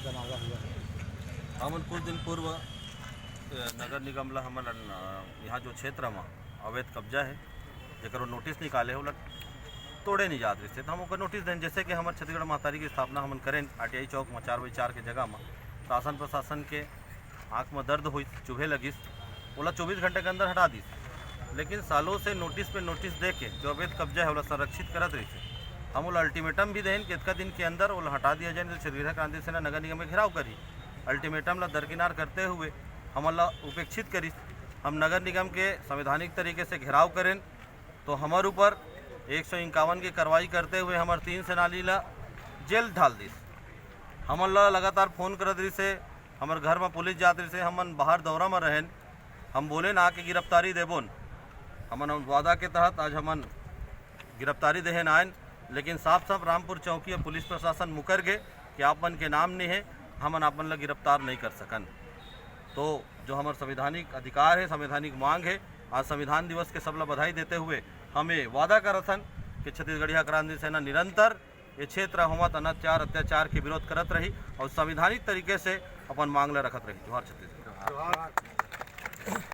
जमावा हुआ है। हमन कुछ दिन पूर्व नगर निगम ला हमन यहाँ जो क्षेत्र में अवैध कब्जा है जकर नोटिस निकाले होला तोड़े नहीं जात रही तो हम ओकर नोटिस दें। जैसे कि हमारे छत्तीसगढ़ महतारी की स्थापना हमन करें RTI चौक में 4x4 के जगह में शासन प्रशासन के आँख में दर्द हुई चुभे लगिस ओला 24 घंटे के अंदर हटा दी। लेकिन सालों से नोटिस पे नोटिस दे के जो अवैध कब्जा है ओला संरक्षित करत रही थे। हम ओला अल्टीमेटम भी दें कि इतना दिन के अंदर ओला हटा दिया जाए। तो छत्तीसगढ़ क्रांति सेना नगर निगम में घेराव करी अल्टीमेटम ला दरकिनार करते हुए हमला उपेक्षित करी। हम नगर निगम के संवैधानिक तरीके से घेराव करें तो हमारे ऊपर 151 की कार्रवाई करते हुए हमारे 3 सेनानी ला जेल ढाल दी। हमन ला लगातार फोन करत रही से हमारे घर में पुलिस जात रही से हमन बाहर दौरा में रहें। हम बोले ना कि गिरफ्तारी देबोन हमन वादा के तहत आज हमन गिरफ्तारी देहन आयन। लेकिन साफ साफ रामपुर चौकी और पुलिस प्रशासन मुकर गए कि आपन के नाम नहीं है हमन आपन ला गिरफ्तार नहीं कर सकन। तो जो हमारा संवैधानिक अधिकार है संवैधानिक मांग है आज संविधान दिवस के सबला बधाई देते हुए हमें वादा करथन कि छत्तीसगढ़िया क्रांति सेना निरंतर ये क्षेत्र होमत अनाचार अत्याचार के विरोध करत रही और संवैधानिक तरीके से अपन मांग ला रखत रही। जोहार छत्तीसगढ़।